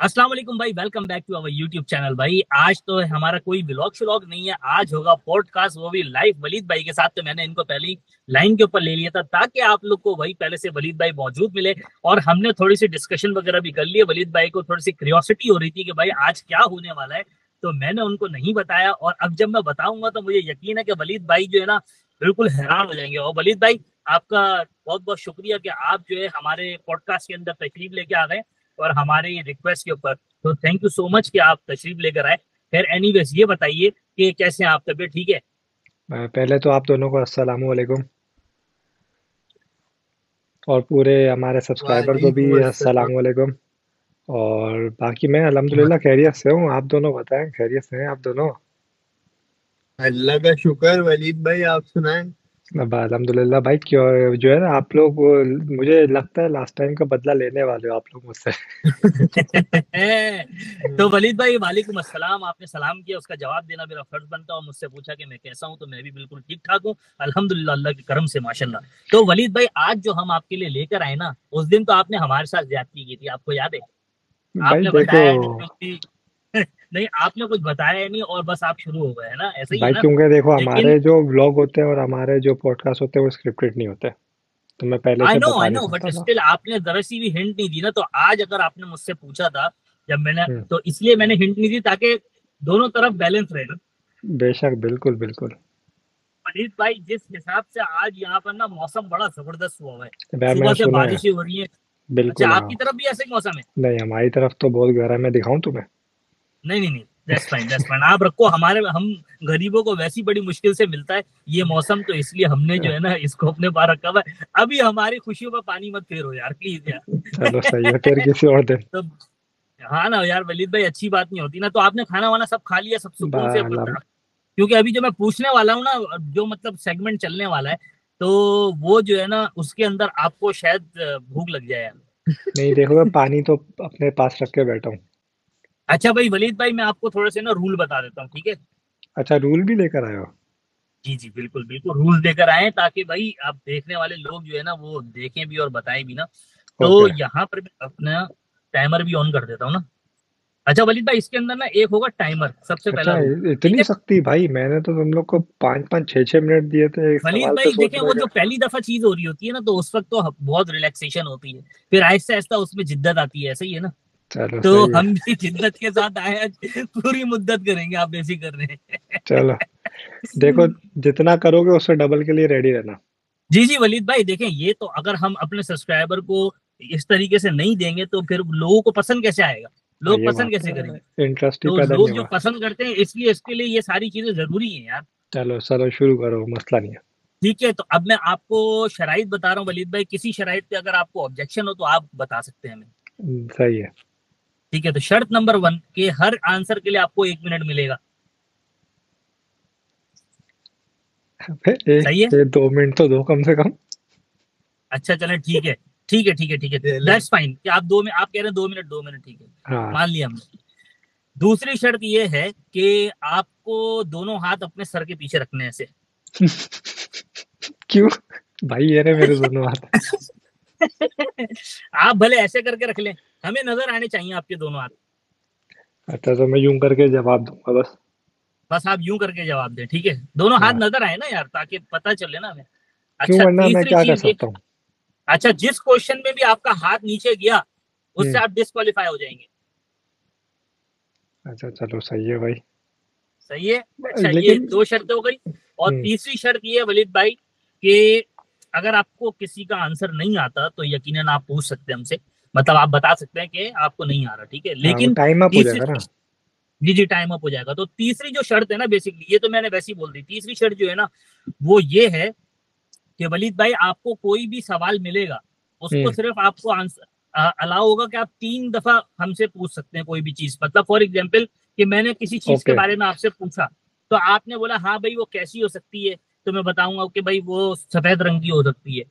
अस्सलाम वालेकुम भाई, welcome back to our YouTube channel. भाई आज तो हमारा कोई व्लॉग श्लॉग नहीं है, आज होगा पॉडकास्ट, वो भी लाइव वलीद भाई के साथ। तो मैंने इनको पहली लाइन के ऊपर ले लिया था ताकि आप लोग को वही पहले से वलीद भाई मौजूद मिले। और हमने थोड़ी सी डिस्कशन वगैरह भी कर ली है। वलीद भाई को थोड़ी सी क्यूरियोसिटी हो रही थी कि भाई आज क्या होने वाला है, तो मैंने उनको नहीं बताया। और अब जब मैं बताऊंगा तो मुझे यकीन है कि वलीद भाई जो है ना बिल्कुल हैरान हो जाएंगे। और वलीद भाई, आपका बहुत बहुत शुक्रिया कि आप जो है हमारे पॉडकास्ट के अंदर तशरीफ लेके आ गए और हमारे ये रिक्वेस्ट के ऊपर। तो थैंक यू सो मच कि आप तशरीफ लेकर आए। खैर एनीवेज, ये बताइए कि कैसे हैं आप, तबीयत ठीक है? पहले तो आप दोनों को अस्सलाम वालेकुम और पूरे हमारे सब्सक्राइबर को भी वालेकुम अस्सलाम अस्सलाम। वालेकुम। और बाकी मैं अल्हम्दुलिल्लाह खैरियत से हूँ। आप दोनों बताएं, खैरियत से हैं आप दोनों? अल्लाह का शुक्र। वलीद भाई आप सुनाएं। अब अल्हम्दुलिल्लाह भाई, क्यों जो है ना आप लोग मुझे लगता है लास्ट टाइम का बदला लेने वाले हो आप लोग मुझसे। तो वलीद भाई, वालेकुम अस्सलाम। आपने सलाम किया, उसका जवाब देना मेरा फर्ज बनता है। और मुझसे पूछा कि मैं कैसा हूं, तो मैं भी बिल्कुल ठीक ठाक हूँ अल्हम्दुलिल्लाह, अल्लाह के करम से माशाल्लाह। तो वलीद भाई, आज जो हम आपके लिए लेकर आए ना, उस दिन तो आपने हमारे साथ ज्यादती की थी, आपको याद है? भाई आपने देखो, बताया नहीं कुछ भी। नहीं, आपने कुछ बताया नहीं और बस आप शुरू हो गए, है ना? ऐसा ही है भाई ना? क्योंकि देखो लेकिन हमारे जो व्लॉग होते हैं और हमारे जो पॉडकास्ट होते हैं वो स्क्रिप्टेड नहीं होते, तो मैं पहले से बता आई नहीं नो, बट सकता था। स्टिल आपने जरा सी भी हिंट नहीं दी ना। तो आज अगर आपने मुझसे पूछा था जब मैंने, हम्म, तो इसलिए मैंने हिंट नहीं दी ताकि दोनों तरफ बैलेंस रहे ना। बेशक, बिल्कुल बिल्कुल। अनिल भाई, जिस हिसाब से आज यहाँ पर ना मौसम बड़ा जबरदस्त हुआ है, भाई मैंने सुबह से सुना है। बारिशें हो रही है। अच्छा, बिल्कुल हाँ। आपकी तरफ भी ऐसे ही मौसम है? नहीं, हमारी तरफ तो बहुत गर्म है, दिखाऊं तुम्हें? नहीं नहीं नहीं, दैट्स फाइन, दैट्स फाइन, आप रखो। हमारे हम गरीबों को वैसी बड़ी मुश्किल से मिलता है ये मौसम, तो इसलिए हमने जो है ना इसको अपने पास रखा हुआ है। अभी हमारी खुशियों पर पानी मत फेरो यार, प्लीज चलो यार। सही है, फिर किसी और दिन। तो हाँ ना यार वलीद भाई, अच्छी बात नहीं होती ना। तो आपने खाना वाना सब खा लिया, सब सुकून से बालम। क्योंकि अभी जो मैं पूछने वाला हूँ ना, जो मतलब सेगमेंट चलने वाला है, तो वो जो है ना उसके अंदर आपको शायद भूख लग जाए यार। नहीं देखो, मैं पानी तो अपने पास रख के बैठा हूँ। अच्छा भाई वलीद भाई, मैं आपको थोड़े से ना रूल बता देता हूँ, ठीक है? अच्छा, रूल भी लेकर आए हो? जी जी, बिल्कुल बिल्कुल, रूल देकर आए हैं ताकि भाई आप देखने वाले लोग जो है ना वो देखें भी और बताएं भी ना। तो ओके। यहाँ पर मैं अपना टाइमर भी ऑन कर देता हूँ ना। अच्छा वलीद भाई, इसके अंदर ना एक होगा टाइमर, सबसे पहला अच्छा, रूल। ठीक इतनी है सख्ती? भाई मैंने तो तुम लोग को 5-5 6-6 मिनट दिए थे, एक वलीद सवाल पे भाई, देखें सोचने वो का। जो पहली दफा चीज हो रही होती है ना, तो उस वक्त तो बहुत रिलैक्सेशन होती है, फिर आहिस्ता आहिस्ता उसमें जिद्दत आती है, सही है ना? चलो तो सही है। हम भी जिद्दत के साथ आए आज, पूरी मुद्दत करेंगे, आप बेफिक्र रहे। चलो, देखो, जितना करोगे उससे डबल के लिए रेडी रहना। जी जी वलीद भाई, देखें ये तो अगर हम अपने सब्सक्राइबर को इस तरीके से नहीं देंगे तो फिर लोगों को पसंद कैसे आएगा, हाँ, लोग ये पसंद बात कैसे तो करेंगे? है, इंटरेस्ट ही तो पैदा नहीं लोग जो होगा। पसंद करते हैं, इसलिए इसके लिए ये सारी चीजें जरूरी है यार। चलो चलो, शुरू करो, मसला नहीं है। ठीक है, तो अब मैं आपको शराइत बता रहा हूँ वलीद भाई, किसी शराइत पे अगर आपको ऑब्जेक्शन हो तो आप बता सकते हैं हमें। सही है। ठीक है, तो शर्त नंबर वन के हर आंसर के लिए आपको 1 मिनट मिलेगा। एक सही है? 2 मिनट तो दो कम से कम। अच्छा चलें, ठीक है ठीक है ठीक है ठीक है, चले। दैट्स फाइन कि आप दो में आप कह रहे हैं 2 मिनट, 2 मिनट ठीक है, हाँ। मान लिया हमने। दूसरी शर्त ये है कि आपको दोनों हाथ अपने सर के पीछे रखने हैं ऐसे। क्यों? भाई ये रहे मेरे दोनों हाथ। आप भले ऐसे करके रख लें, हमें नजर आने चाहिए आपके दोनों हाथ। अच्छा, तो मैं यूं करके जवाब दूंगा बस? बस आप यूं करके जवाब दें, ठीक है? दोनों हाथ हाँ। नजर आए ना यार, ताकि पता चले ना हमें। क्यों, अच्छा, वरना मैं तीसरी क्या कर चीज ये। सकता हूँ? अच्छा, जिस क्वेश्चन में भी आपका हाथ नीचे गया उससे हम्म। आप डिस्क्वालीफाई हो जाएंगे। अच्छा चलो, सही है भाई। सही है? अच्छा, ये लेकिन दो शर्तें हो गई। और हम्म, तीसरी शर्त ये है वलीद भाई कि अगर आपको किसी का आंसर नहीं आता तो यकीनन आप पूछ सकते हैं हमसे, मतलब आप बता सकते हैं कि आपको नहीं आ रहा, ठीक है? हाँ, वो लेकिन टाइम अप हो तीसरी, जाएगा ना। जी जी, टाइम अप हो जाएगा। तो तीसरी जो शर्त है ना, बेसिकली ये तो मैंने वैसे ही बोल दी, तीसरी शर्त जो है ना वो ये है कि वलीद भाई आपको कोई भी सवाल मिलेगा, उसको हम्म। सिर्फ आपको आंसर अलाउ होगा कि आप 3 दफा हमसे पूछ सकते हैं कोई भी चीज। मतलब फॉर एग्जाम्पल कि मैंने किसी चीज के ओके। बारे में आपसे पूछा, तो आपने बोला हाँ भाई वो कैसी हो सकती है, तो मैं बताऊंगा कि भाई वो सफेद रंग की हो सकती है।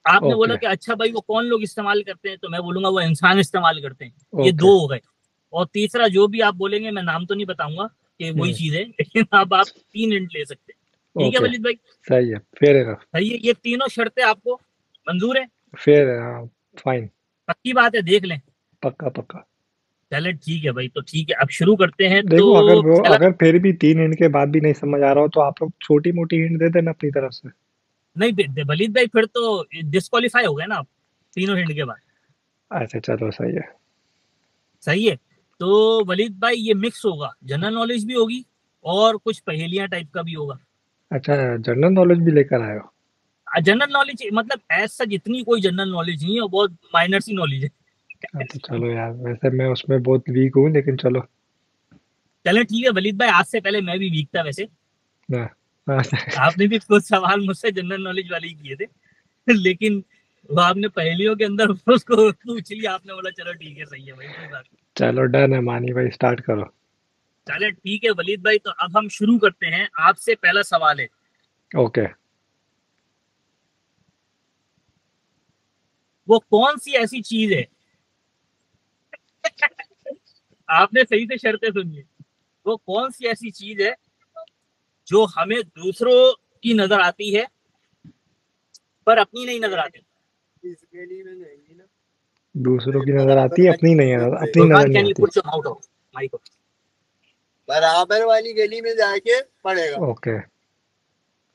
आपने बोला ओके। कि अच्छा भाई वो कौन लोग इस्तेमाल करते हैं, तो मैं बोलूंगा वो इंसान इस्तेमाल करते हैं। ये ओके। दो हो गए। और तीसरा जो भी आप बोलेंगे, मैं नाम तो नहीं बताऊंगा कि वही हम्म। चीज है, लेकिन अब आप 3 हिंट ले सकते हैं। ठीक है ओके। वलीद भाई? सही है, फेयर है। भाई ये तीनों शर्तें आपको मंजूर है? फेयर है, हाँ। फाइन। पक्की बात है, देख लें। पक्का पक्का। चले ठीक है भाई, तो ठीक है अब शुरू करते हैं। देखो तो पहला, अगर फिर भी 3 हिंट के बाद भी नहीं समझ आ रहा हो तो आप लोग छोटी मोटी हिंट दे देना अपनी तरफ से। नहीं वलीद भाई फिर तो डिस्क्वालीफाई हो गए ना आप, तीनों हिंट के बाद। अच्छा चलो सही है। सही है। तो वलीद भाई ये मिक्स होगा, जनरल नॉलेज भी होगी और कुछ पहेलियां टाइप का भी होगा। अच्छा जनरल नॉलेज भी लेकर आए हो। जनरल नॉलेज मतलब ऐसा जितनी कोई जनरल नॉलेज नहीं है, वो बहुत माइनर सी नॉलेज है। हाँ तो चलो यार, वैसे मैं उसमें बहुत वीक हूँ लेकिन चलो। चले ठीक है वलीद भाई, आज से पहले मैं भी वीक था वैसे। ना हाँ, आपने भी कुछ सवाल मुझसे जनरल नॉलेज वाले ही किए थे लेकिन वो आपने पहेलियों के अंदर उसको पूछ लिया, आपने बोला चलो ठीक है सही है भाई, कोई बात चलो डन है, मानी भाई स्टार्ट करो। नहीं। चले ठीक है वलीद भाई, तो अब हम शुरू करते हैं। आपसे पहला सवाल है, ओके। वो कौन सी ऐसी चीज है आपने सही से शर्तें सुनिए, वो कौन सी ऐसी चीज है जो हमें दूसरों की नजर आती है पर अपनी नहीं नजर आती। इस गली में जाएंगी ना, दूसरों भाई की नजर आती बराबर है, वाली अपनी नहीं, गली में अपनी नजर गुरबान नहीं कैन यू आती। Put your mouth off mic. बराबर वाली गली में जाके पड़ेगा। ओके।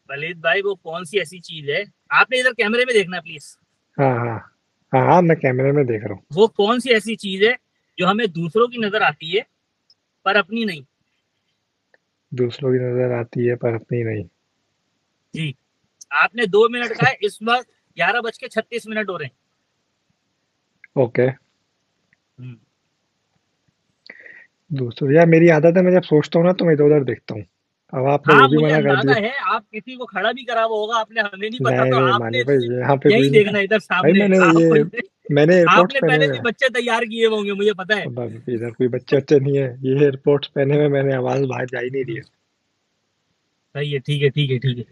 वलीद भाई वो कौन सी ऐसी चीज है, आपने इधर कैमरे में देखना प्लीज। हाँ हाँ। हाँ हाँ मैं कैमरे में देख रहा हूँ। वो कौन सी ऐसी चीज है जो हमें दूसरों की नजर आती है पर अपनी नहीं। दूसरों की नजर आती है पर अपनी नहीं। जी, आपने 2 मिनट का है, इस वक्त 11:36 हो रहे हैं। ओके। हम्म। दूसरों यार, मेरी आदत है, मैं जब सोचता हूँ ना तो मैं इधर उधर देखता हूँ। अब आपने वो हाँ भी मुझे मना कर अंदाजा दिया। है, आप किसी को खड़ा भी करा हुआ होगा आपने, हमें नहीं पता, नहीं तो नहीं आपने मानी भाई, यहाँ पे कोई यही नहीं। देखना इधर भाई सामने मैंने आप। मैंने एयरपोर्ट्स आपने पहने पहले हुए भी हैं। बच्चे तैयार किए होंगे, मुझे पता है। अब इधर कोई बच्चे बच्चे नहीं है, ये एयरपोर्ट्स पहने हुए, मैंने आवाज बाहर जा ही नहीं रही है। सही है, ठीक है ठीक है ठीक है।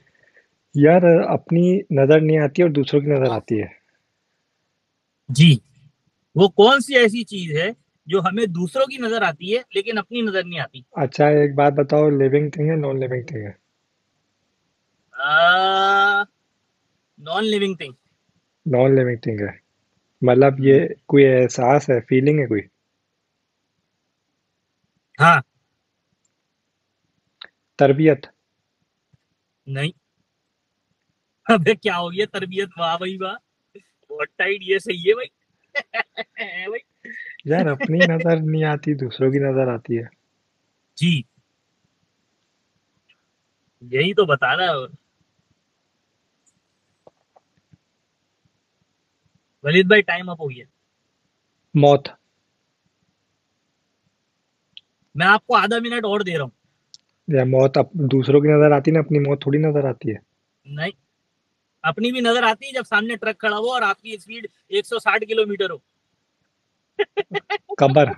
यार अपनी नजर नहीं आती और दूसरों की नजर आती है। जी, वो कौन सी ऐसी चीज है जो हमें दूसरों की नजर आती है लेकिन अपनी नजर नहीं आती। अच्छा एक बात बताओ, लिविंग थिंग है नॉन लिविंग थिंग है? Non living thing. Non living thing है। मतलब ये कोई एहसास है, फीलिंग है कोई? हाँ। तरबियत? नहीं। अबे क्या हो गया तरबियत, वाह भाई वाह, बहुत टाइट, ये सही है भाई। है भाई। यार अपनी नजर नहीं आती, दूसरों की नजर आती है। जी, यही तो बता रहा है। वलीद भाई टाइम अप हो गया। मौत? मैं आपको आधा मिनट और दे रहा हूँ। या मौत दूसरों की नजर आती है ना, अपनी मौत थोड़ी नजर आती है। नहीं, अपनी भी नजर आती है जब सामने ट्रक खड़ा हो और आपकी स्पीड 160 किलोमीटर हो। कब्र?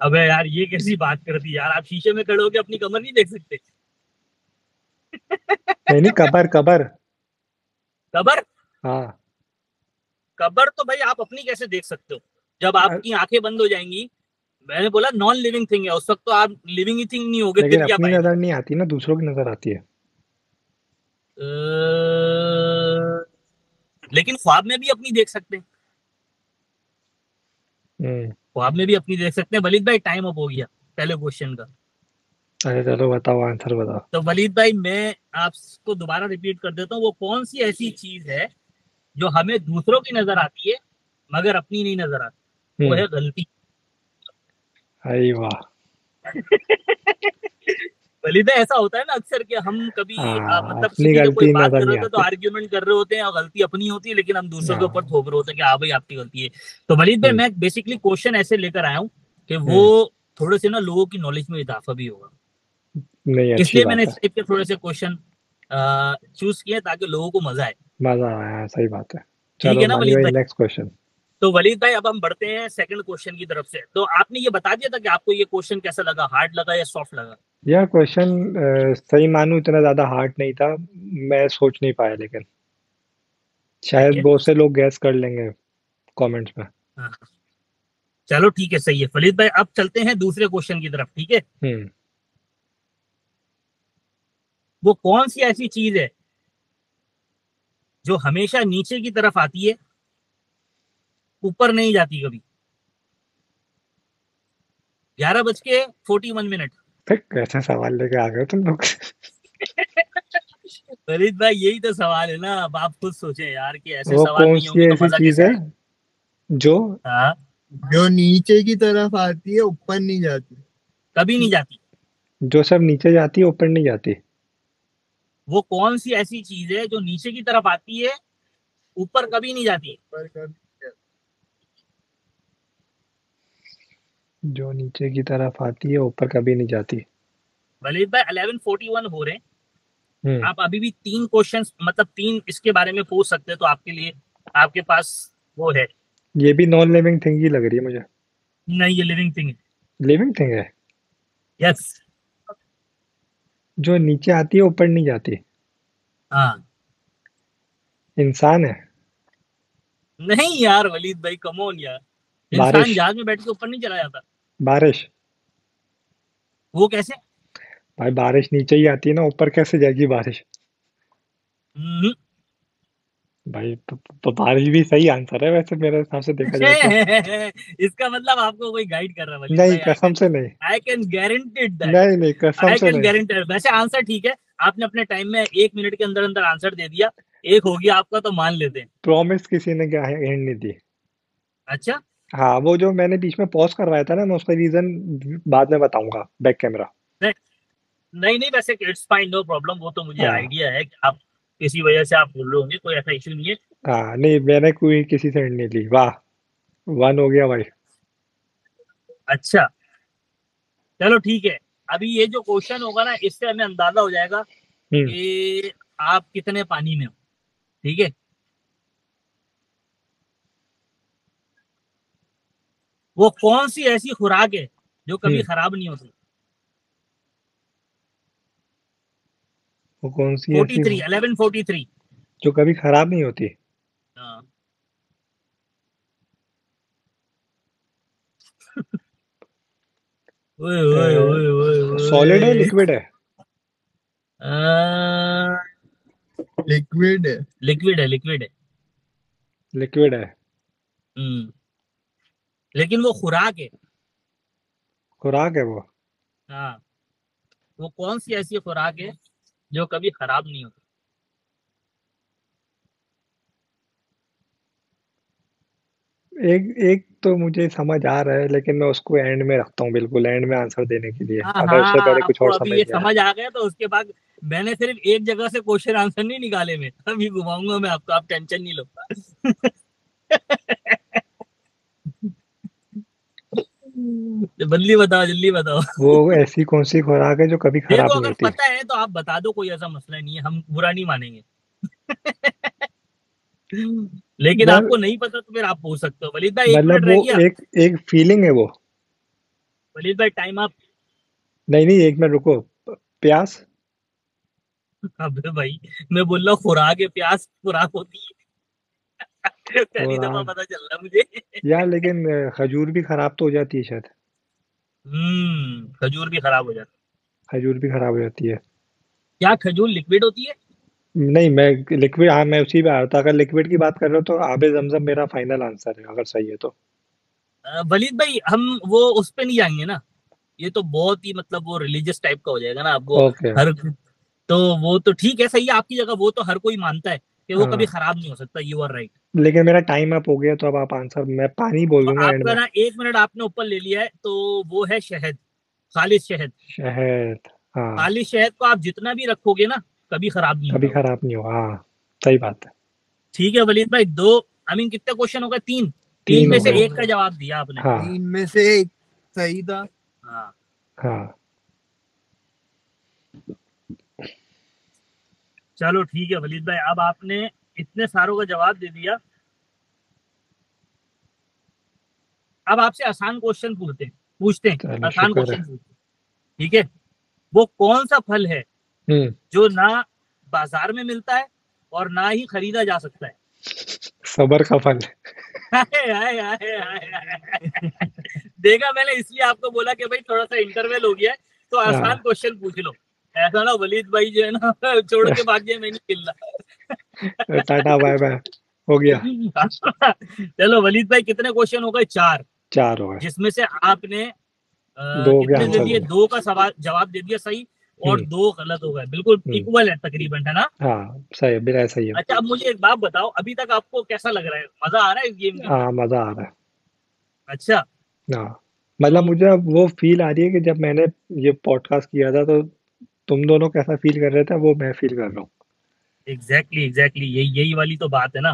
अबे यार ये कैसी बात कर दी यार, आप शीशे में खड़े होकर अपनी कमर नहीं देख सकते। नहीं नहीं, कब्र कब्र। कबर, हाँ। कबर तो भाई आप अपनी कैसे देख सकते हो जब यार, आपकी आंखें बंद हो जाएंगी। मैंने बोला नॉन लिविंग थिंग है, उस वक्त तो आप लिविंग ही थिंग नहीं होगे, लेकिन फिर क्या अपनी फायदा। नजर नहीं आती ना, दूसरों की नजर आती है। लेकिन ख्वाब में भी अपनी देख सकते हैं, हम्म। ख्वाब में भी अपनी देख सकते हैं। वलीद भाई टाइम अप हो गया पहले क्वेश्चन का। अरे चलो बताओ, आंसर बताओ। तो वलीद भाई मैं आपको दोबारा रिपीट कर देता हूँ, वो कौन सी ऐसी चीज है जो हमें दूसरों की नजर आती है मगर अपनी नहीं नजर आती। वो हम्म। है गलती। अरे वाह। वलीद भाई ऐसा होता है ना अक्सर कि हम कभी हाँ, मतलब अपनी किसी से कोई गलती बात नजर कर रहे नहीं होते तो आती। आर्ग्यूमेंट कर रहे होते हैं और गलती अपनी होती है, लेकिन हम दूसरों के ऊपर हाँ। थोप रहे होते हैं कि हाँ भाई आपकी गलती है। तो वलीद भाई हम्म। मैं बेसिकली क्वेश्चन ऐसे लेकर आया हूँ कि वो हम्म। थोड़े से ना लोगों की नॉलेज में इजाफा भी होगा, नहीं, अच्छी इसलिए मैंने बात इस है। टाइप के थोड़े से क्वेश्चन चूज किए ताकि लोगों को मजा आए। मजा आया, सही बात है। ठीक चलो है ना मानी वलीद भाई, भाई। Next question. तो वलीद भाई अब हम बढ़ते हैं सेकंड क्वेश्चन की तरफ से। तो आपने ये बता दिया था कि आपको ये क्वेश्चन कैसा लगा, हार्ड लगा या सॉफ्ट लगा। यह क्वेश्चन सही मानूं इतना ज्यादा हार्ड नहीं था। मैं सोच नहीं पाया, लेकिन सही शायद है। बहुत से लोग गैस कर लेंगे कमेंट्स में। हाँ, चलो ठीक है सही है वलीद भाई, अब चलते हैं दूसरे क्वेश्चन की तरफ, ठीक है। हम्म। वो कौन सी ऐसी चीज है जो हमेशा नीचे की तरफ आती है, ऊपर नहीं जाती कभी। 11:41। फिर कैसे सवाल लेके आ गए हो तुम लोग? वलीद भाई यही तो सवाल है ना, अब आप खुद सोचें यार कि ऐसे वो सवाल कौन नहीं सी होंगे तो ऐसी मजा चीज कैसे है आएगा। जो हाँ, जो नीचे की तरफ आती है ऊपर नहीं जाती। कभी नहीं जाती। जो सब नीचे जाती है ऊपर नहीं जाती? वो कौन सी ऐसी चीज है जो नीचे की तरफ आती है, ऊपर कभी नहीं जाती। ऊपर कभी नहीं जाती। जो नीचे की तरफ आती है ऊपर कभी नहीं जाती। वलीद भाई 11:41 हो रहे हैं। हम्म। आप अभी भी 3 क्वेश्चन, मतलब 3 इसके बारे में पूछ सकते हैं, तो आपके लिए आपके पास वो है। ये भी नॉन लिविंग थिंग ही लग रही है मुझे। नहीं, ये लिविंग थिंग है। लिविंग थिंग है? यस। जो नीचे आती है ऊपर नहीं जाती। हाँ। इंसान है? नहीं यार वलीद भाई, कम ऑन यार। इंसान बारिश? जहाज में बैठ के ऊपर नहीं चला जाता। बारिश? वो कैसे? भाई बारिश नीचे ही आती है ना, ऊपर कैसे जाएगी बारिश? हम्म। भाई बारिश भी सही आंसर है वैसे मेरे हिसाब से देखा जाए तो। इसका मतलब आपको कोई गाइड कर रहा है वलीद नहीं भाई। कसम से नहीं। I can guaranteed that. नहीं नहीं कसम आई से कैन नहीं। गारंटी। वैसे आंसर ठीक है। आपने अपने टाइम में 1 मिनट के अंदर अंदर आंसर दे दिया। एक हो गया आपका, तो मान लेते हैं। प्रॉमिस किसी ने क्या हिंट नहीं दी। अच्छा। हाँ वो जो मैंने बीच में पॉज करवाया था ना, मैं उसका रीजन बाद में बताऊंगा बैक कैमरा। नहीं नहीं नहीं, वैसे इट्स फाइन, नो प्रॉब्लम। वो तो मुझे हाँ। आइडिया है कि आप किसी वजह से आप बोल रहे होंगे, कोई ऐसा इशू नहीं है। हाँ नहीं मैंने कोई किसी से हिंट नहीं ली। वाह, वन हो गया भाई। अच्छा, चलो ठीक है। अभी ये जो क्वेश्चन होगा ना, इससे हमें अंदाजा हो जाएगा हम्म। कि आप कितने पानी में हो। ठीक है। वो कौन सी ऐसी खुराक है जो कभी हम्म। खराब नहीं होती। वो कौन सी फोर्टी ऐसी थ्री 11:43। जो कभी खराब नहीं होती? हाँ। ओए ओए ओए ओए सॉलिड है ओए। लिक्विड है? लिक्विड है। लिक्विड है, लिक्विड है। लिक्विड है। हम्म। लेकिन वो खुराक है। खुराक है वो? हाँ। वो कौन सी ऐसी खुराक है जो कभी खराब नहीं होती। एक एक तो मुझे समझ आ रहा है लेकिन मैं उसको एंड में रखता हूँ, बिल्कुल एंड में आंसर देने के लिए, हाँ अगर उससे हाँ, पहले कुछ आपको और अभी समझ ये नहीं आया। समझ आ गया तो उसके बाद मैंने सिर्फ एक जगह से क्वेश्चन आंसर नहीं निकाले, मैं अभी घुमाऊंगा मैं आपको, आप टेंशन नहीं लो। जल्दी बताओ, जल्दी बताओ। वो ऐसी कौन सी खुराक है जो कभी देखो, खराब नहीं अगर होती? पता है तो आप बता दो, कोई ऐसा मसला नहीं है, हम बुरा नहीं मानेंगे। लेकिन यार आपको नहीं पता तो फिर आप पूछ सकते हो। वलीद भाई, 1 मिनट मतलब रह वो गया। एक एक फीलिंग है वो? वलीद भाई, टाइम आप। नहीं नहीं एक मिनट रुको। प्यास? अबे भाई, मैं बोल रहा हूँ खुराक है, प्यास खुराक होती है। पहली दफा खुराक? पता चल रहा है मुझे। यार लेकिन खजूर भी खराब तो हो जाती है शायद। खजूर भी खराब हो जाता है। खजूर भी खराब हो जाती है? क्या खजूर लिक्विड होती है? नहीं मैं लिक्विड, हाँ मैं उसी पे आ रहा था, अगर लिक्विड की बात कर रहे हो तो आबे जमजम मेरा फाइनल आंसर है अगर सही है तो। वलीद भाई, हम वो उस पे नहीं जाएंगे ना। ये तो बहुत ही मतलब वो रिलीजियस टाइप का हो जाएगा ना, अब वो ओके। हर, तो वो तो ठीक है, सही है आपकी जगह, वो तो हर कोई मानता है कि वो कभी हाँ खराब नहीं हो सकता। You are right. लेकिन मेरा टाइम अप हो गया तो अब आप आंसर, मैं पानी बोल तो दूंगा एंड आपका में। ना 1 मिनट आपने ऊपर ले लिया है, तो वो है शहद। खालिश शहद। शहद? हाँ। खालिश शहद को आप जितना भी रखोगे ना, कभी खराब नहीं कभी होगा वो। खराब नहीं हुआ, हाँ सही बात है। ठीक है वलीद भाई, दो, आई मीन कितने क्वेश्चन हो गए? तीन। तीन तीन में हो से गए। एक का जवाब दिया आपने। हाँ। 3 में से एक सही था। हाँ। हाँ। चलो ठीक है वलीद भाई, अब आपने इतने सारों का जवाब दे दिया। अब आपसे आसान क्वेश्चन पूछते हैं। चलो आसान शुक्र है। क्वेश्चन पूछते हैं, ठीक है। वो कौन सा फल है हम्म। जो ना बाजार में मिलता है और ना ही खरीदा जा सकता है। सबर का फल। हाय, हाय, हाय, हाय, हाय। देखा, मैंने इसलिए आपको बोला कि भाई थोड़ा सा इंटरवल हो गया है, तो आसान हाँ। क्वेश्चन पूछ लो। ऐसा ना वलीद भाई जो है ना छोड़ के भाग जाए, मैं नहीं खेल टाटा बाय बाय। हो गया। रहा। चलो वलीद भाई, कितने क्वेश्चन हो गए? 4। चार हो गए। जिसमें से आपने दो के कितने दे आंसर दिए? थे। 2 का सवाल जवाब दे दिया सही और हम्म 2 गलत हो गए। बिल्कुल हम्म इक्वल है तकरीबन, है ना? हाँ सही है, बिल्कुल सही है। अच्छा, अब मुझे एक बात बताओ, अभी तक आपको कैसा लग रहा है? मजा आ रहा है इस गेम के अंदर? हाँ मजा आ रहा है। अच्छा। हाँ मतलब तो मुझे अब वो फील आ रही है कि जब मैंने ये पॉडकास्ट किया था तो तुम दोनों कैसा फील कर रहे थे वो मैं फील कर रहा हूँ। एग्जैक्टली एग्जैक्टली, यही यही वाली तो बात है ना,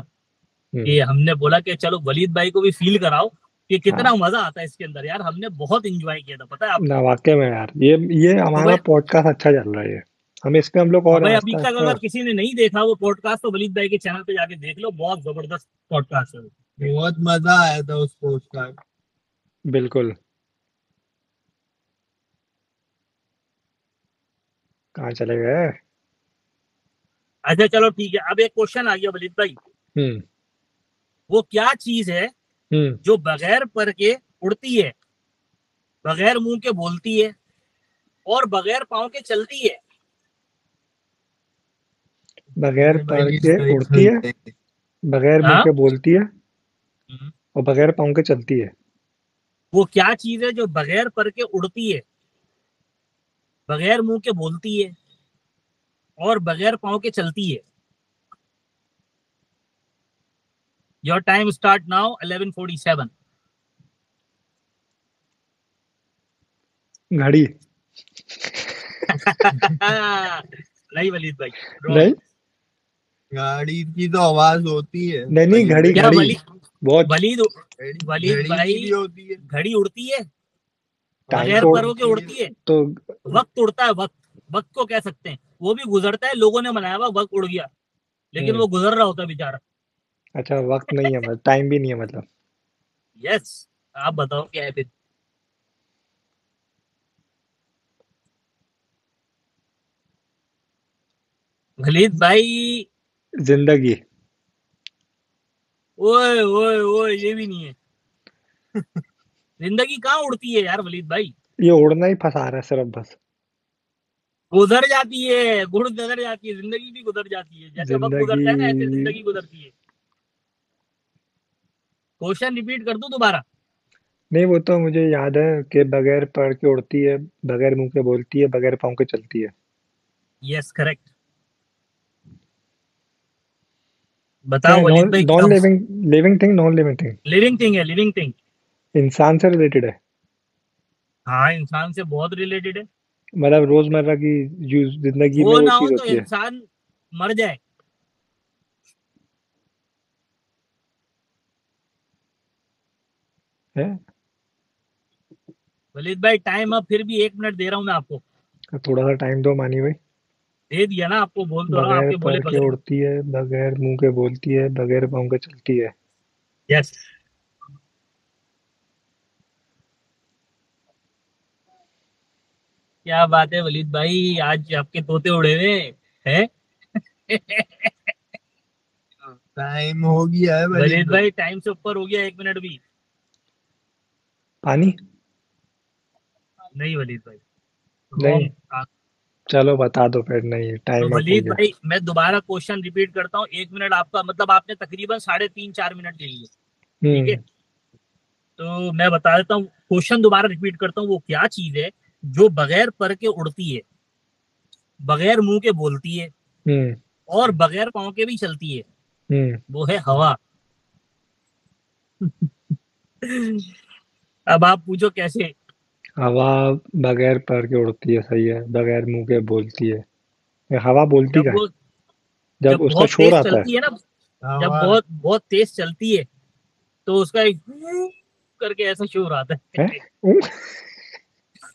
कि हम्म हमने बोला कि चलो वलीद भाई को भी फील कराओ कि हाँ कितना मजा आता है इसके अंदर। यार हमने बहुत इंजॉय किया था, पता है ना आपको? वाकई में यार, ये तो हमारा भाई, पॉडकास्ट अच्छा चल रहा है। हम इस पे हम लोग और और भाई अभी आस्ता तक आस्ता। अगर किसी ने नहीं देखा वो पॉडकास्ट, तो वलीद भाई के चैनल पे जाके देख लो, बहुत जबरदस्त पॉडकास्ट है वो। बहुत मजा आया था उस पोस्ट का। बिल्कुल। कहाँ चले गए? अच्छा चलो ठीक है, अब एक क्वेश्चन आ गया वलीद भाई। हम्म वो क्या चीज है हम्म जो बगैर पर के उड़ती है, बगैर मुंह के बोलती है, और बगैर पाँव के चलती है? बगैर ये पर भाई के सही उड़ती है, सुनते हैं। बगैर मुंह हाँ। के बोलती है हम्म। और बगैर पाँव के चलती है। वो क्या चीज है जो बगैर पर के उड़ती है, बगैर मुंह के बोलती है, और बगैर पाँव के चलती है? Your time start now 11:47। घड़ी। नहीं वलीद भाई, रॉन्ग। नहीं गाड़ी की तो आवाज होती है नहीं नहीं, वलीद घड़ी भाई। क्या घड़ी। वलीद? वॉच। वलीद, घड़ी वलीद घड़ी की भी भाई, होती है। घड़ी उड़ती है? टाइम बगैर तो परों के उड़ती है। उड़ती है? तो वक्त उड़ता है, वक्त। वक्त को कह सकते हैं, वो भी गुजरता है, लोगों ने बनाया हुआ वक्त उड़ गया, लेकिन हम्म वो गुजर रहा होता है बेचारा। अच्छा वक्त नहीं है मतलब, टाइम भी नहीं है मतलब। यस। आप बताओ क्या है फिर? वलीद भाई, जिंदगी। ओए ओए ओए, ये भी नहीं है। जिंदगी कहाँ उड़ती है यार वलीद भाई? ये उड़ना ही फंसा रहा है सिर्फ बस। गुजर जाती है, गुड़ गुजर जाती है, जिंदगी भी गुजर जाती है, जैसे वक्त जिंदगी। गुजरता है ना, ऐसे जिंदगी गुजरती है। क्वेश्चन रिपीट कर दूं दोबारा? नहीं वो तो मुझे याद है कि बगैर पैर के उड़ती है, बगैर मुंह के बोलती है, बगैर पाँव के चलती है। Yes correct. क्या है? बताओ वलीद नॉन भाई क्या? Non living, living thing, non living thing. Living thing है, लिविंग थिंग। इंसान से रिलेटेड है? हाँ, इंसान से बहुत रिलेटेड है। मतलब रोजमर्रा की यूज जिंदगी में वो वो ना हो चीज तो होती है। इंसान मर जाए। है? वलीद भाई टाइम अब, फिर भी 1 मिनट दे रहा हूं मैं आपको। थोड़ा सा टाइम दो मानी भाई। दे दिया ना आपको, बोल तो रहा हूं, बगैर आपके बोले पैर के बगैर। उड़ती है, बगैर मुंह के बोलती है, बगैर पाँव के चलती है। यस। क्या बात है वलीद भाई, आज आपके तोते उड़े हुए हैं। टाइम हो गया है वलीद वलीद भाई। भाई टाइम से ऊपर हो गया 1 मिनट भी। पानी। नहीं वलीद भाई, नहीं। रॉन्ग। चलो बता दो फिर, नहीं तो टाइम अप हो वलीद गया। भाई मैं दोबारा क्वेश्चन रिपीट करता हूँ, 1 मिनट आपका मतलब आपने तकरीबन 3.5-4 मिनट ले लिए। ठीक है, हम्म तो मैं बता देता हूँ, क्वेश्चन दोबारा रिपीट करता हूँ। वो क्या चीज है जो बगैर पर के उड़ती है, बगैर मुंह के बोलती है, हम्म और बगैर पाँव के भी चलती है? हम्म वो है हवा। अब आप पूछो कैसे? हवा। बगैर पैर के उड़ती है, सही है, बगैर मुंह के बोलती है। ये हवा बोलती जब का है? वो, जब जब उसका बहुत शोर तेज आता है। चलती है ना, जब हवा। बहुत बहुत तेज चलती है, तो उसका एक करके ऐसा शोर आता है? है। ऊँ?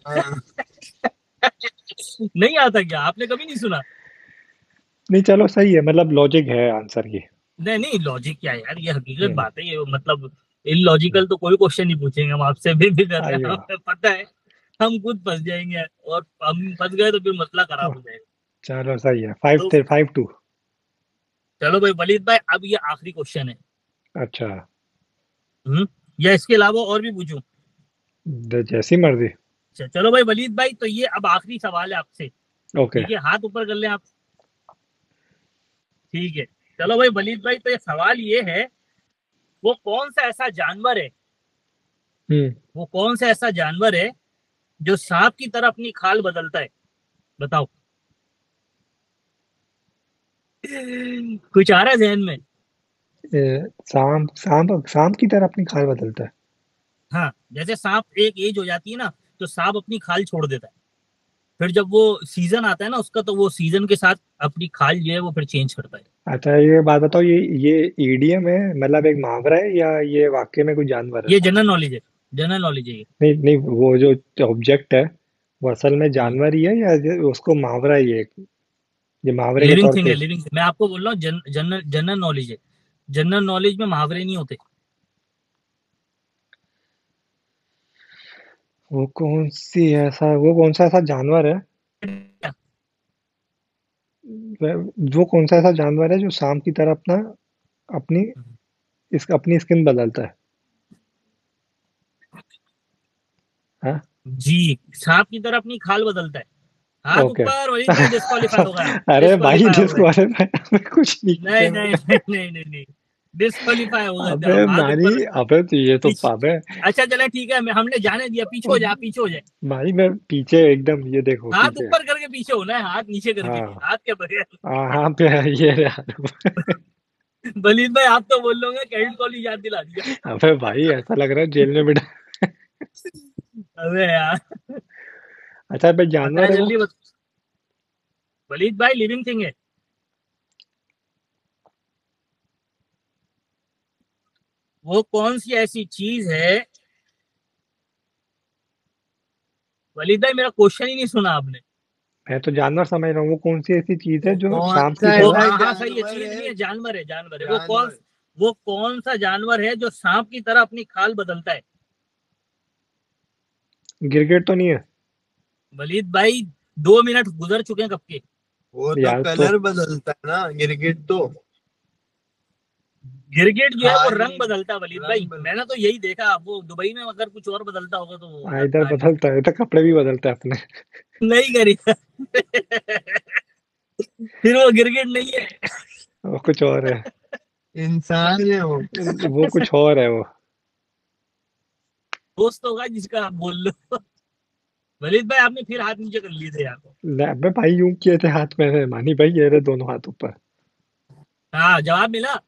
हाँ। नहीं आता क्या? आपने कभी नहीं सुना? नहीं चलो सही है, मतलब लॉजिक है आंसर की। नहीं नहीं, लॉजिक क्या है यार, ये हकीकत हम्म बात है ये, मतलब इलॉजिकल तो कोई क्वेश्चन नहीं पूछेंगे हम आपसे भी कर रहे हैं, आइयो। हमें पता है हम खुद फंस जाएंगे, और हम फंस गए तो फिर मसला खराब हो जाएगा। चलो सही है, फाइव तो थे, 5-2। चलो भाई वलीद भाई, अब ये आखिरी क्वेश्चन है। अच्छा। या इसके अलावा और भी पूछूं? जैसी मर्जी। चलो भाई वलीद भाई, तो ये अब आखिरी सवाल है आपसे। ओके। ठीक है, हाथ ऊपर कर लें आप। ठीक है, चलो भाई वलीद भाई, तो ये सवाल ये है, वो कौन सा ऐसा जानवर है, हम्म वो कौन सा ऐसा जानवर है जो सांप की तरह अपनी खाल बदलता है? बताओ। कुछ आ रहा है ध्यान में? सांप सांप सांप की तरह अपनी खाल बदलता है। हाँ, जैसे सांप एक एज हो जाती है ना, तो सांप अपनी खाल छोड़ देता है। फिर जब वो सीजन आता है ना उसका, तो वो सीजन के साथ अपनी खाल जो है वो फिर चेंज करता है। अच्छा, ये बात बताओ, ये ईडीएम है, मतलब एक मुहावरा है, या ये वाकई में कोई जानवर है? ये जनरल नॉलेज है, जनरल नॉलेज है ये। नहीं नहीं, वो जो ऑब्जेक्ट है वो असल में हम्म। जानवर ही है, या उसको मुहावरा ही है, ये मुहावरे के लिविंग तौर थिंग पे? है, लिविंग थिंग। मैं आपको बोल रहा हूँ जनरल जनरल नॉलेज है। जनरल नॉलेज में मुहावरे नहीं होते। वो कौन सा ऐसा जानवर है? वो कौन सा ऐसा जानवर है जो सांप की तरह अपनी अपनी स्किन बदलता है? हाँ। जी, सांप की तरह अपनी खाल बदलता है। हाथ ओके। ऊपर, वलीद भाई डिस्qualiफाई हो गया। अरे भाई, डिस्qualiफाई हो गए। डिस्क्वालीफाई में कुछ नहीं नहीं किया नहीं मैंने। नहीं नहीं नहीं नहीं, डिस्qualiफाई हो गए थे अबे आप। हाथ मानी, ऊपर। अबे तो ये तो पीछे। अबे अच्छा चले ठीक है, हमने जाने दिया। पीछे हो जा, पीछे हो जाए। भाई, मैं पीछे एकदम, ये देखो हाथ पीछे। ऊपर करके पीछे होना है, हाथ नीचे करके नहीं, हाँ। हाथ के बगैर। हाँ पे है ये रहा। वलीद भाई आप तो बोल लोगे कैडेट कॉलेज याद दिला दिया। अबे भाई, ऐसा लग रहा है जेल में बिठा। अबे यार। अच्छा भाई, बताया जानवर है वो? जल्दी वलीद भाई लिविंग थिंग है। वो कौन सी ऐसी चीज है? वलीद भाई मेरा क्वेश्चन ही नहीं सुना आपने। मैं तो जानवर समझ रहा हूँ, वो कौन सी ऐसी चीज है वो जो कौन सांप की सा वो तरह? ऐसा हाँ हाँ सही है, जानवर चीज नहीं है? है, जानवर है, जानवर है। जानवर। वो कौन सा जानवर है जो सांप की तरह अपनी खाल बदलता है? गिरगिट तो नहीं है? वलीद भाई 2 मिनट गुजर चुके हैं कब के। वो तो यार तो कलर बदलता है ना गिरगिट तो। गिरगिट जो है वो खाली रंग बदलता है वलीद भाई। रंग बदल। मैंने तो यही देखा। वो दुबई में अगर कुछ और बदलता होगा तो वो अलग इधर कहानी। बदलता है तो कपड़े भी बदलता है अपने। नहीं करी। फिर वो गिरगिट नहीं है। वो कुछ और है। इंसान है वो। वो कुछ और है वो। दोस्त होगा जिसका आप बोल लो। वलीद भाई आपने फिर हाथ नीचे कर लिए थे यार। अबे भाई, यूं किए थे हाथ मैंने, मानी भाई, ये रहे दोनों हाथ ऊपर। हाँ जवाब मिला।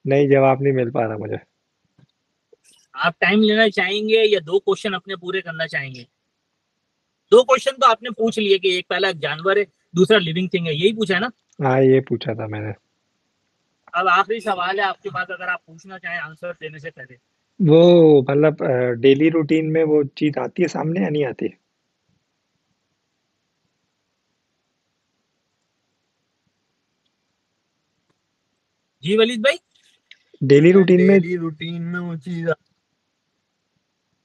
नहीं, जवाब नहीं मिल पा रहा मुझे। आप टाइम लेना चाहेंगे या 2 क्वेश्चन अपने पूरे करना चाहेंगे? 2 क्वेश्चन तो आपने पूछ लिए कि एक पहला जानवर है, दूसरा लिविंग थिंग है, यही पूछा है ना? हाँ, ये पूछा था मैंने। अब आखिरी सवाल है आपके पास, अगर आप पूछना चाहें आंसर देने से पहले। वो मतलब डेली रूटीन में वो चीज आती है सामने या नहीं आती? जी वलीद भाई। डेली रूटीन में। डेली रूटीन में वो चीज।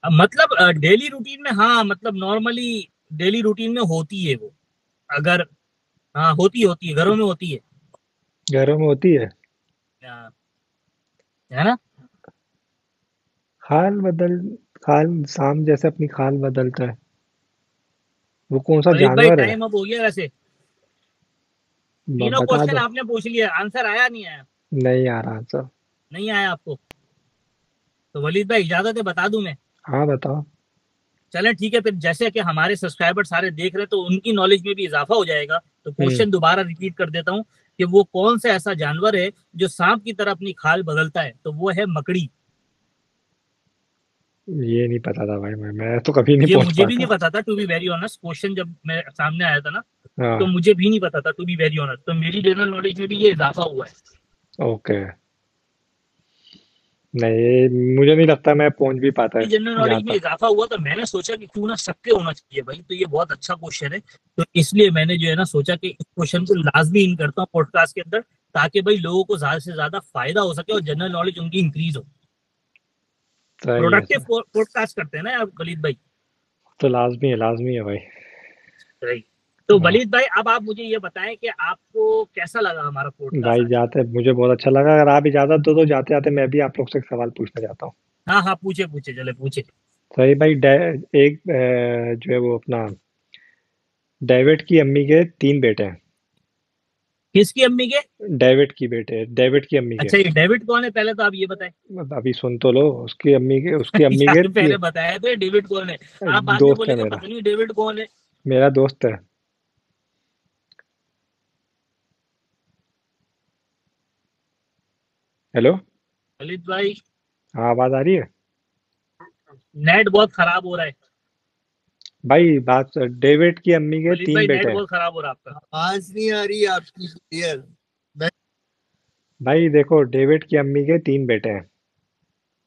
मतलब डेली रूटीन में, हाँ मतलब नॉर्मली डेली रूटीन में होती है वो। अगर हाँ, होती है, घरों में होती है। घरों में होती है? हाँ, है ना? खाल बदल खाल सांप जैसे अपनी खाल बदलता है, वो कौन सा वलीद भाई जानवर है? टाइम अब हो गया वैसे। तीनों बता क्वेश्चन दो। आपने पूछ लिया, आंसर आया नहीं आया? नहीं आ रहा आंसर। नहीं आया आपको? तो वलीद भाई इजाजत है, बता दूं मैं? हाँ, बताओ। चलें ठीक है, फिर जैसे कि हमारे सब्सक्राइबर सारे देख रहे हैं तो उनकी नॉलेज में भी इजाफा हो जाएगा, तो हम्म। क्वेश्चन दोबारा रिपीट कर देता हूँ कि वो कौन सा ऐसा जानवर है जो सांप की तरह अपनी खाल बदलता है? तो वो है मकड़ी। ये नहीं पता था भाई, मैं तो कभी नहीं ये पहुंच मुझे भी नहीं पाता। पता था to be very honest. Question जब मैं सामने आया था ना, तो हाँ। मुझे भी नहीं पता था टू बी वेरी ऑनेस्ट। तो मेरी जनरल नॉलेज में भी ये इजाफा हुआ है। ओके। नहीं, मुझे नहीं लगता मैं पहुंच भी पाता जनरल यहाँ नॉलेज में तक। इजाफा हुआ तो मैंने सोचा कि क्यों ना सबके होना चाहिए भाई, तो ये बहुत अच्छा क्वेश्चन है। तो इसलिए मैंने जो है ना सोचा कि इस क्वेश्चन को लाजमी इन करता हूँ पॉडकास्ट के अंदर, ताकि भाई लोगों को ज्यादा से ज्यादा फायदा हो सके और जनरल नॉलेज उनकी इंक्रीज हो। सही है प्रोडक्टिव सर। पॉडकास्ट करते हैं ना यार वलीद भाई। तो लाजमी है भाई। राइट। तो हाँ वलीद भाई अब आप मुझे ये बताएं कि आपको कैसा लगा हमारा पॉडकास्ट भाई, आज? जाते मुझे बहुत अच्छा लगा। अगर आप इजाजत दो तो जाते जाते मैं भी आप लोग से एक सवाल पूछना चाहता हूँ। हाँ हाँ, पूछे पूछे, चले पूछे। सही भाई, एक जो है वो अपना डेविड की अम्मी के 3 बेटे हैं। किसकी अम्मी के? डेविड की बेटे, डेविड की अम्मी के। अच्छा, ये डेविड कौन है पहले तो आप ये बताएं। अभी सुन तो लो, उसकी अम्मी के, उसकी अम्मी यार के पहले बताया तो ये डेविड कौन है, आप बाद में दोस्त है बोलेंगे मेरा, पता नहीं डेविड कौन है। मेरा दोस्त है। हेलो, ललित भाई, हाँ आवाज आ रही है नेट बहुत खराब हो रहा है। भाई? बात, डेविड की अम्मी के ललित 3 भाई नेट बेटे हैं। बहुत खराब हो रहा है आपका। आवाज नहीं आ रही आपकी क्लियर। भाई देखो, डेविड की अम्मी के 3 बेटे हैं,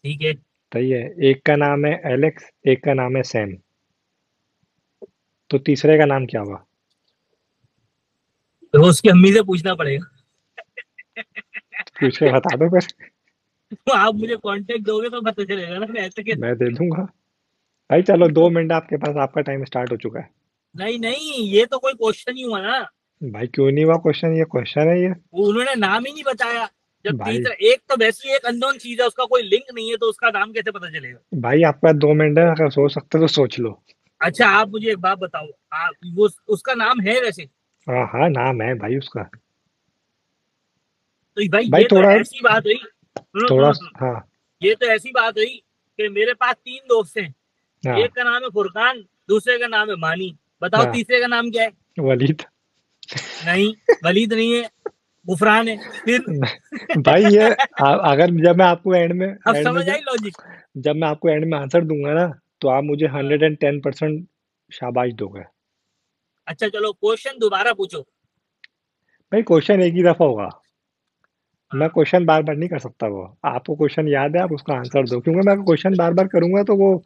ठीक है, सही है। एक का नाम है एलेक्स, एक का नाम है सैम, तो तीसरे का नाम क्या हुआ? तो उसकी अम्मी से पूछना पड़ेगा। पूछ के बता दो फिर। तो आप मुझे कांटेक्ट दोगे तो पता चलेगा ना, मैं ऐसे कैसे। मैं दे दूंगा। भाई चलो, 2 मिनट आपके पास, आपका टाइम स्टार्ट हो चुका है। नहीं नहीं, ये तो कोई क्वेश्चन ही हुआ ना। भाई क्यों नहीं हुआ क्वेश्चन? ये क्वेश्चन है ये। वो उन्होंने नाम ही नहीं बताया। जब भाई, तीसरा, एक तो वैसी एक अननोन चीज है, उसका कोई लिंक नहीं है, तो उसका नाम कैसे पता चलेगा? भाई आपके पास 2 मिनट है, अगर सोच सकते हो तो सोच लो। अच्छा आप मुझे एक बात बताओ, आप वो उसका नाम है वैसे? हाँ हाँ, नाम है भाई उसका। तो भाई भाई ये तो थोड़ा, ऐसी बात हुई, सुनो थोड़ा, सुनो सुनो, हाँ ये तो ऐसी बात हुई कि मेरे पास 3 दोस्त हैं। हाँ एक का नाम है फुरकान, दूसरे का नाम है मानी, बताओ हाँ, तीसरे का नाम क्या है? वलीद। नहीं, वलीद नहीं है, गुफरान है फिर। भाई ये अगर जब मैं आपको अब एंड में समझ आई लॉजिक? जब मैं आपको एंड में आंसर दूंगा ना, तो आप मुझे हाँ। 110% शाबाश दोगे। अच्छा चलो क्वेश्चन दोबारा पूछो। भाई क्वेश्चन एक ही दफा होगा, मैं हाँ क्वेश्चन बार बार नहीं कर सकता। वो आपको क्वेश्चन याद है, आप उसका आंसर दो, क्योंकि मैं क्वेश्चन बार बार करूंगा तो वो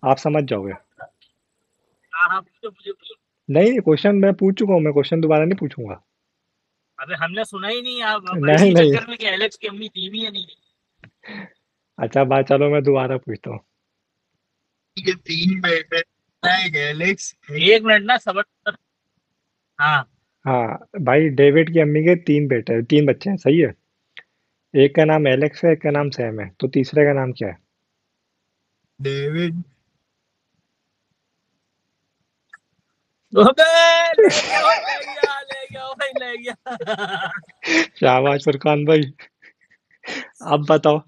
आप समझ जाओगे। हाँ हाँ, पूछो मुझे पूछो। नहीं, क्वेश्चन मैं पूछ चुका हूँ, मैं क्वेश्चन दोबारा नहीं पूछूंगा। अबे हमने सुना ही नहीं, आप नहीं इसी नहीं। चक्कर में कि एलेक्स की अम्मी थी भी या नहीं थी। अच्छा बात, चलो मैं दोबारा पूछता हूँ। के 3 बेटे हैं, एक एलेक्स। एक मिनट ना, सबर। हाँ। हाँ भाई, डेविड की अम्मी के 3 बेटे, 3 बच्चे हैं, सही है। एक का नाम एलेक्स है, एक का नाम सैम है, तो तीसरे का नाम क्या है? डेविड। अबे ले गया भाई, ले गया, ले गया भाई, ले गया। शाबाश फुरकान भाई। अब बताओ।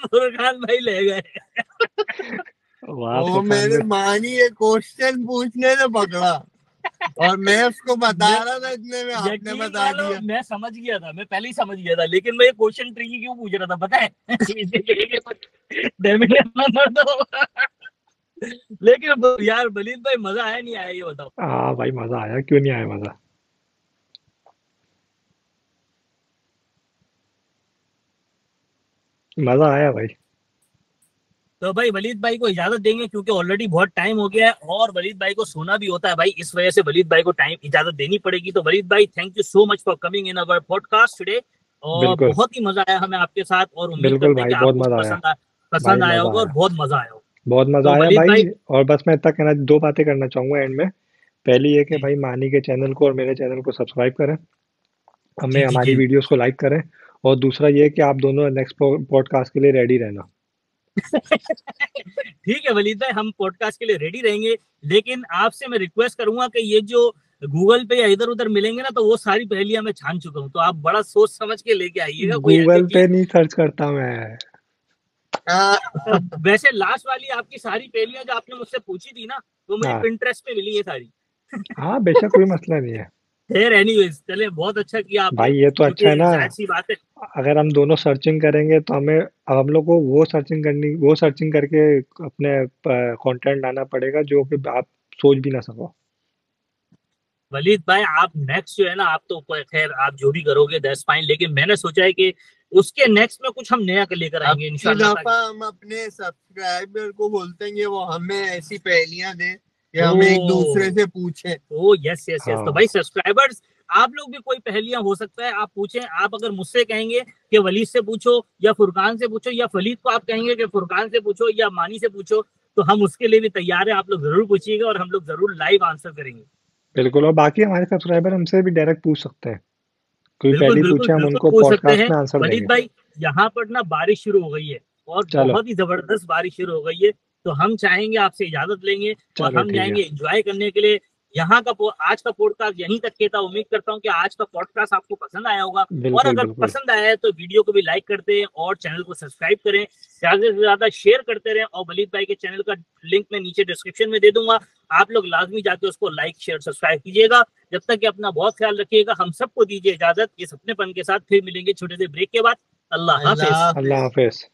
फुरकान भाई ले गए। वाह वो फुरकान मैंने भाई। मानी ये क्वेश्चन पूछने से पकड़ा, और मैं उसको बता मैं रहा था, इतने में आपने यकीन बता मानो, दिया। मैं समझ गया था, मैं पहले ही समझ गया था, लेकिन मैं ये क्वेश्चन ट्रिकी क्यों पूछ रहा था पता है? इसीलिए कि कुछ डेमिनेट नंबर दो। लेकिन यार बलीद भाई, मजा आया नहीं आया ये बताओ? हाँ भाई, मजा आया, क्यों नहीं आया मजा? मजा आया भाई। तो भाई वलीद भाई को इजाजत देंगे, क्योंकि ऑलरेडी बहुत टाइम हो गया है और वलीद भाई को सोना भी होता है भाई, इस वजह से वलीद भाई को टाइम इजाजत देनी पड़ेगी। तो वलीद भाई, thank you so much for coming in our podcast today. और बिल्कुल, बहुत ही मजा आया हमें आपके साथ, और उम्मीद बिल्कुल करते हैं भाई, कि बहुत आपको भी मजा आया। भाई पसंद आया मजा होगा और आया, बहुत मजा आया होगा। बहुत मजा तो आया वलीद भाई। भाई, और बस मैं इतना कहना, 2 बातें करना चाहूंगा एंड में। पहली ये कि जी भाई मानी के चैनल को और मेरे चैनल को सब्सक्राइब करें, हमें जी जी हमारी जी। वीडियोस को लाइक करें। और दूसरा ये कि आप दोनों नेक्स्ट पॉडकास्ट के लिए रेडी रहना। ठीक है वलीद भाई, हम पॉडकास्ट के लिए रेडी रहेंगे। लेकिन आपसे मैं रिक्वेस्ट करूंगा कि ये जो गूगल पे या इधर उधर मिलेंगे ना, तो वो सारी पहेलियां मैं छान चुका हूँ, तो आप बड़ा सोच समझ के लेके आइएगा कोई ऐसी गूगल पे चीज। नहीं सर्च करता मैं। हाँ, वैसे लास्ट वाली आपकी सारी पहेलियां जो आपने मुझसे पूछी थी ना, वो मुझे हाँ पिंटरेस्ट पे मिली है सारी। हाँ, बेशक, कोई मसला नहीं है। खैर एनीवेज, चले, बहुत अच्छा किया आपने, भाई ये तो अच्छा है क्योंकि ना। जाहिर सी बात है। अगर हम दोनों सर्चिंग करेंगे तो हमें, अब हम लोग को वो सर्चिंग करके अपने कंटेंट लाना पड़ेगा जो कि आप सोच भी ना सको। वलीद भाई आप नेक्स्ट जो है ना, आप तो खैर आप जो भी करोगे दैट्स फाइन, लेकिन मैंने सोचा है कि उसके नेक्स्ट में कुछ हम नया लेकर अब आएंगे की इंशाल्लाह, दफा ताकि हम अपने सब्सक्राइबर को बोलते हैं कि वो हमें ऐसी पहेलियां दें कि ओ हम एक दूसरे से पूछें। ओ यस यस यस। तो भाई हाँ सब्सक्राइबर्स, आप लोग भी कोई पहेलियां हो सकता है आप पूछें। आप अगर मुझसे कहेंगे कि वलीद से पूछो या फुरकान से पूछो, या फलीद को आप कहेंगे कि फुरकान से पूछो या मानी से पूछो, तो हम उसके लिए भी तैयार है। आप लोग जरूर पूछिएगा और हम लोग जरूर लाइव आंसर करेंगे। बिल्कुल, और बाकी हमारे सब्सक्राइबर हमसे भी डायरेक्ट पूछ सकते हैं, कोई बिल्कुल पहले ही बिल्कुल पूछे, हम बिल्कुल उनको पूछ सकते पॉडकास्ट हैं। में आंसर वलीद देंगे। भाई, यहाँ पर ना बारिश शुरू हो गई है, और चलो, बहुत ही जबरदस्त बारिश शुरू हो गई है। तो हम चाहेंगे, आपसे इजाजत लेंगे और चलो हम ठीक है। जाएंगे एंजॉय करने के लिए यहाँ का आज का पॉडकास्ट यहीं तक के था। उम्मीद करता हूँ कि आज का पॉडकास्ट आपको पसंद आया होगा, और बिल्कुल अगर बिल्कुल। पसंद आया है तो वीडियो को भी लाइक कर दें और चैनल को सब्सक्राइब करें, ज्यादा से ज्यादा शेयर करते रहें। और वलीद भाई के चैनल का लिंक मैं नीचे डिस्क्रिप्शन में दे दूंगा, आप लोग लाजमी जाके उसको लाइक शेयर सब्सक्राइब कीजिएगा। जब तक कि अपना बहुत ख्याल रखिएगा, हम सबको दीजिए इजाजत। इस अपनेपन के साथ फिर मिलेंगे छोटे से ब्रेक के बाद। अल्लाह हाफिज। अल्लाह हाफिज।